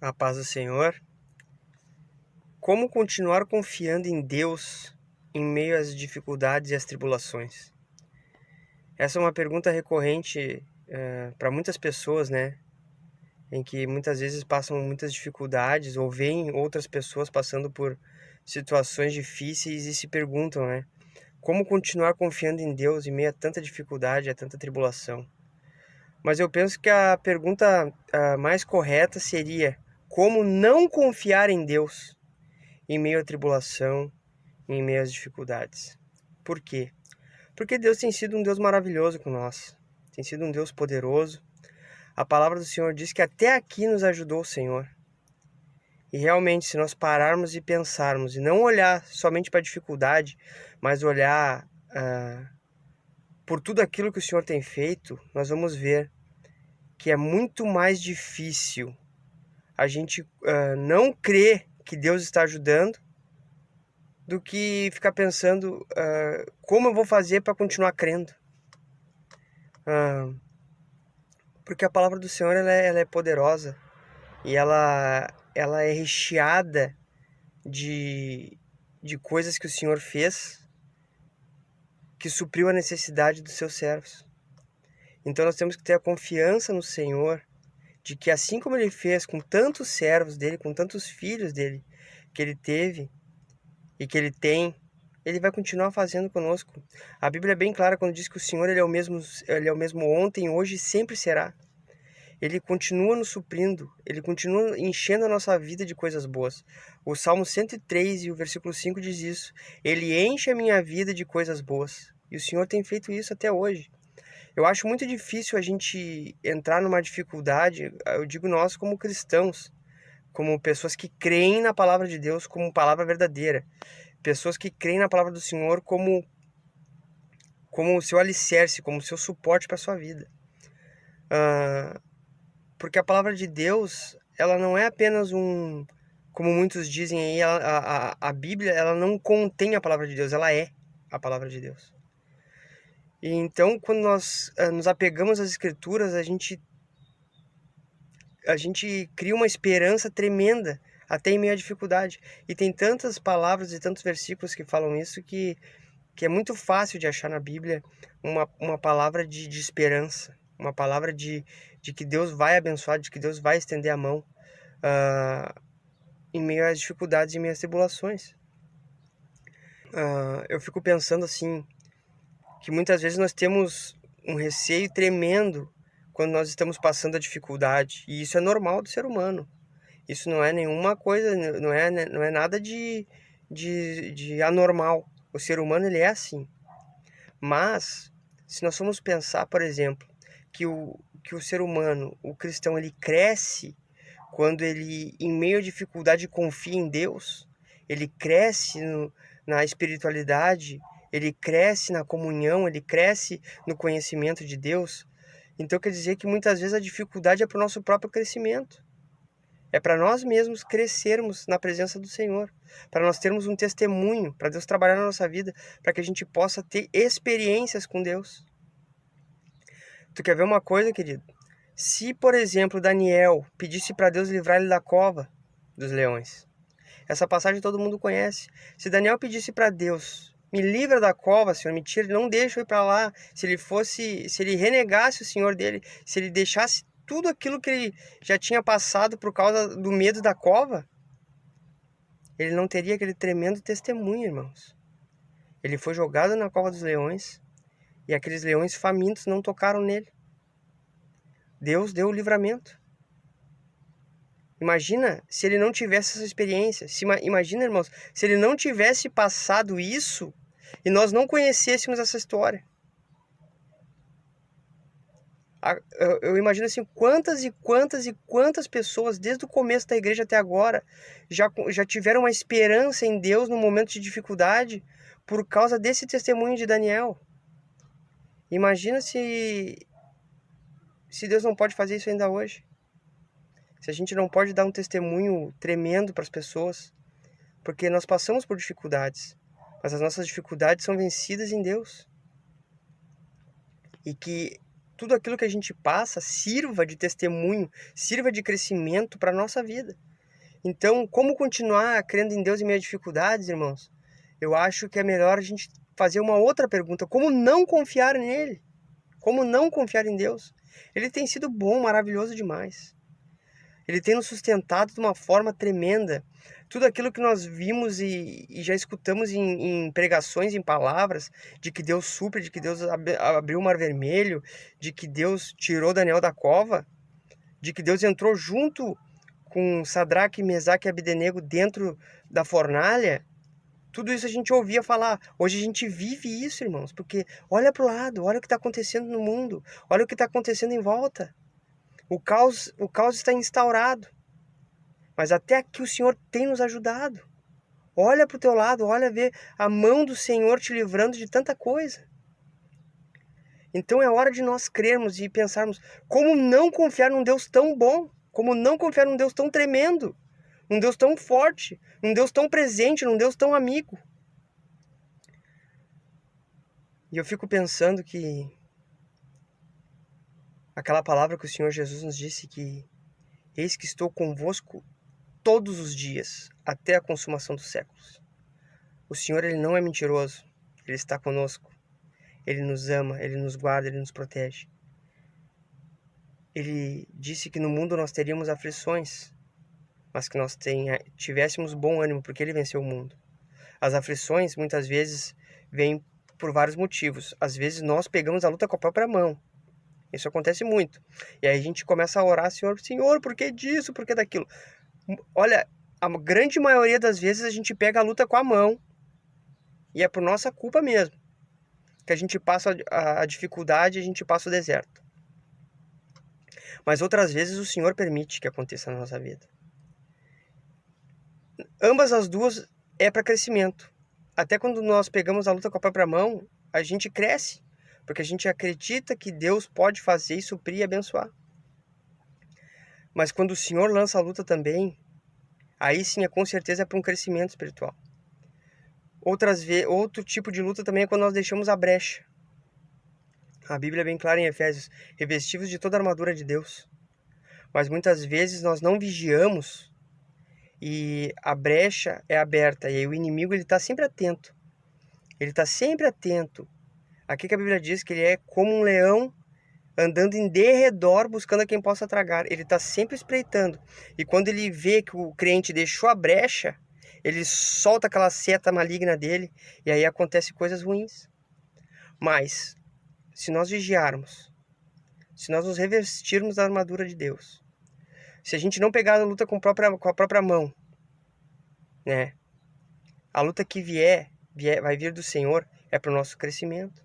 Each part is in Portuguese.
A paz do Senhor. Como continuar confiando em Deus em meio às dificuldades e às tribulações? Essa é uma pergunta recorrente para muitas pessoas, né? Em que muitas vezes passam muitas dificuldades ou veem outras pessoas passando por situações difíceis e se perguntam, né? Como continuar confiando em Deus em meio a tanta dificuldade, a tanta tribulação? Mas eu penso que a pergunta mais correta seria: como não confiar em Deus em meio à tribulação, em meio às dificuldades? Por quê? Porque Deus tem sido um Deus maravilhoso com nós, tem sido um Deus poderoso. A palavra do Senhor diz que até aqui nos ajudou o Senhor. E realmente, se nós pararmos e pensarmos, e não olhar somente para a dificuldade, mas olhar por tudo aquilo que o Senhor tem feito, nós vamos ver que é muito mais difícil a gente não crer que Deus está ajudando do que ficar pensando como eu vou fazer para continuar crendo. Porque a palavra do Senhor ela é poderosa e ela é recheada de coisas que o Senhor fez que supriu a necessidade dos seus servos. Então nós temos que ter a confiança no Senhor de que assim como Ele fez com tantos servos dele, com tantos filhos dele que Ele teve e que Ele tem, Ele vai continuar fazendo conosco. A Bíblia é bem clara quando diz que o Senhor ele é o mesmo ontem, hoje e sempre será. Ele continua nos suprindo, Ele continua enchendo a nossa vida de coisas boas. O Salmo 103 e o versículo 5 diz isso. Ele enche a minha vida de coisas boas. E o Senhor tem feito isso até hoje. Eu acho muito difícil a gente entrar numa dificuldade, eu digo nós como cristãos, como pessoas que creem na palavra de Deus como palavra verdadeira. Pessoas que creem na palavra do Senhor como o seu alicerce, como o seu suporte para a sua vida. Porque a palavra de Deus, ela não é apenas como muitos dizem aí, a Bíblia, ela não contém a palavra de Deus, ela é a palavra de Deus. E então, quando nós nos apegamos às Escrituras, a gente cria uma esperança tremenda, até em meio à dificuldade. E tem tantas palavras e tantos versículos que falam isso que é muito fácil de achar na Bíblia uma palavra de esperança, uma palavra de que Deus vai abençoar, de que Deus vai estender a mão em meio às dificuldades e em meio às tribulações. Eu fico pensando assim, que muitas vezes nós temos um receio tremendo quando nós estamos passando a dificuldade, e isso é normal do ser humano. Isso não é nenhuma coisa, não é nada de anormal. O ser humano ele é assim. Mas, se nós formos pensar, por exemplo, que o ser humano, o cristão, ele cresce quando ele, em meio à dificuldade, confia em Deus, ele cresce na espiritualidade, ele cresce na comunhão, ele cresce no conhecimento de Deus. Então quer dizer que muitas vezes a dificuldade é para o nosso próprio crescimento. É para nós mesmos crescermos na presença do Senhor, para nós termos um testemunho, para Deus trabalhar na nossa vida, para que a gente possa ter experiências com Deus. Tu quer ver uma coisa, querido? Se, por exemplo, Daniel pedisse para Deus livrar ele da cova dos leões, essa passagem todo mundo conhece. Se Daniel pedisse para Deus, me livra da cova, Senhor, me tira, não deixa eu ir para lá. Se ele renegasse o Senhor dele, se ele deixasse tudo aquilo que ele já tinha passado por causa do medo da cova, ele não teria aquele tremendo testemunho, irmãos. Ele foi jogado na cova dos leões e aqueles leões famintos não tocaram nele. Deus deu o livramento. Imagina se ele não tivesse essa experiência. Imagina, irmãos, se ele não tivesse passado isso e nós não conhecêssemos essa história. Eu imagino assim, quantas e quantas e quantas pessoas, desde o começo da igreja até agora, já tiveram uma esperança em Deus no momento de dificuldade por causa desse testemunho de Daniel. Imagina se Deus não pode fazer isso ainda hoje. Se a gente não pode dar um testemunho tremendo para as pessoas, porque nós passamos por dificuldades, mas as nossas dificuldades são vencidas em Deus. E que tudo aquilo que a gente passa sirva de testemunho, sirva de crescimento para a nossa vida. Então, como continuar crendo em Deus em meio a dificuldades, irmãos? Eu acho que é melhor a gente fazer uma outra pergunta. Como não confiar nele? Como não confiar em Deus? Ele tem sido bom, maravilhoso demais. Ele tem nos sustentado de uma forma tremenda. Tudo aquilo que nós vimos e já escutamos em pregações, em palavras, de que Deus supre, de que Deus abriu o mar vermelho, de que Deus tirou Daniel da cova, de que Deus entrou junto com Sadraque, Mesaque e Abdenego dentro da fornalha. Tudo isso a gente ouvia falar. Hoje a gente vive isso, irmãos, porque olha para o lado, olha o que está acontecendo no mundo, olha o que está acontecendo em volta. O caos está instaurado. Mas até aqui o Senhor tem nos ajudado. Olha para o teu lado, olha ver a mão do Senhor te livrando de tanta coisa. Então é hora de nós crermos e pensarmos como não confiar num Deus tão bom, como não confiar num Deus tão tremendo, num Deus tão forte, num Deus tão presente, num Deus tão amigo. E eu fico pensando que aquela palavra que o Senhor Jesus nos disse que eis que estou convosco todos os dias, até a consumação dos séculos. O Senhor, Ele não é mentiroso. Ele está conosco. Ele nos ama, Ele nos guarda, Ele nos protege. Ele disse que no mundo nós teríamos aflições, mas que nós tivéssemos bom ânimo, porque Ele venceu o mundo. As aflições, muitas vezes, vêm por vários motivos. Às vezes nós pegamos a luta com a própria mão. Isso acontece muito. E aí a gente começa a orar, Senhor, por que disso, por que daquilo? Olha, a grande maioria das vezes a gente pega a luta com a mão e é por nossa culpa mesmo que a gente passa a dificuldade, a gente passa o deserto. Mas outras vezes o Senhor permite que aconteça na nossa vida. Ambas as duas é para crescimento. Até quando nós pegamos a luta com a própria mão, a gente cresce, porque a gente acredita que Deus pode fazer e suprir e abençoar. Mas quando o Senhor lança a luta também, aí sim, com certeza é para um crescimento espiritual. Outro tipo de luta também é quando nós deixamos a brecha. A Bíblia é bem clara em Efésios, revestivos de toda a armadura de Deus. Mas muitas vezes nós não vigiamos e a brecha é aberta. E aí o inimigo está sempre atento. Ele está sempre atento. Aqui que a Bíblia diz que ele é como um leão andando em derredor buscando a quem possa tragar. Ele está sempre espreitando. E quando ele vê que o crente deixou a brecha, ele solta aquela seta maligna dele e aí acontecem coisas ruins. Mas, se nós vigiarmos, se nós nos revestirmos da armadura de Deus, se a gente não pegar a luta com a própria mão, né? A luta que vai vir do Senhor, é para o nosso crescimento.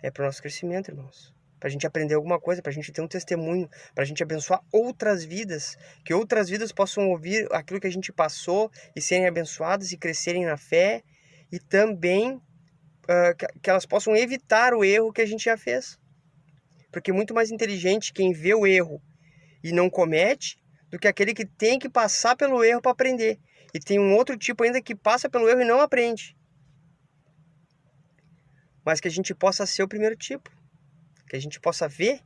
É para o nosso crescimento, irmãos. Para a gente aprender alguma coisa, para a gente ter um testemunho, para a gente abençoar outras vidas, que outras vidas possam ouvir aquilo que a gente passou e serem abençoadas e crescerem na fé, e também que elas possam evitar o erro que a gente já fez. Porque é muito mais inteligente quem vê o erro e não comete, do que aquele que tem que passar pelo erro para aprender. E tem um outro tipo ainda que passa pelo erro e não aprende. Mas que a gente possa ser o primeiro tipo. Que a gente possa ver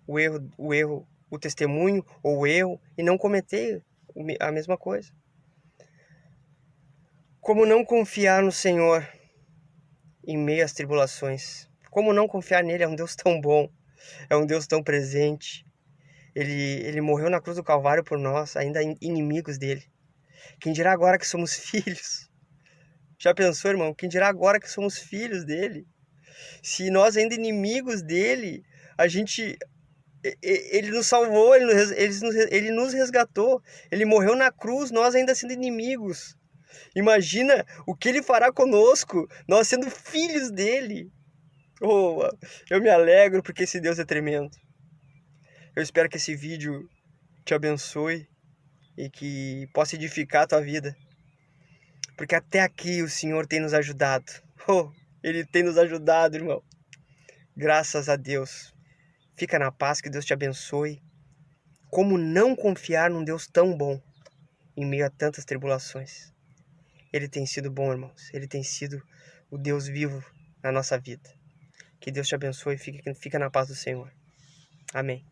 o testemunho ou o erro e não cometer a mesma coisa. Como não confiar no Senhor em meio às tribulações? Como não confiar nele? É um Deus tão bom, é um Deus tão presente. Ele morreu na cruz do Calvário por nós, ainda inimigos dele. Quem dirá agora que somos filhos? Já pensou, irmão? Quem dirá agora que somos filhos dele? Se nós ainda inimigos dele, ele nos salvou, ele nos resgatou. Ele morreu na cruz, nós ainda sendo inimigos. Imagina o que ele fará conosco, nós sendo filhos dele. Oh, eu me alegro porque esse Deus é tremendo. Eu espero que esse vídeo te abençoe e que possa edificar a tua vida. Porque até aqui o Senhor tem nos ajudado. Oh, Ele tem nos ajudado, irmão. Graças a Deus. Fica na paz, que Deus te abençoe. Como não confiar num Deus tão bom em meio a tantas tribulações? Ele tem sido bom, irmãos. Ele tem sido o Deus vivo na nossa vida. Que Deus te abençoe e fica na paz do Senhor. Amém.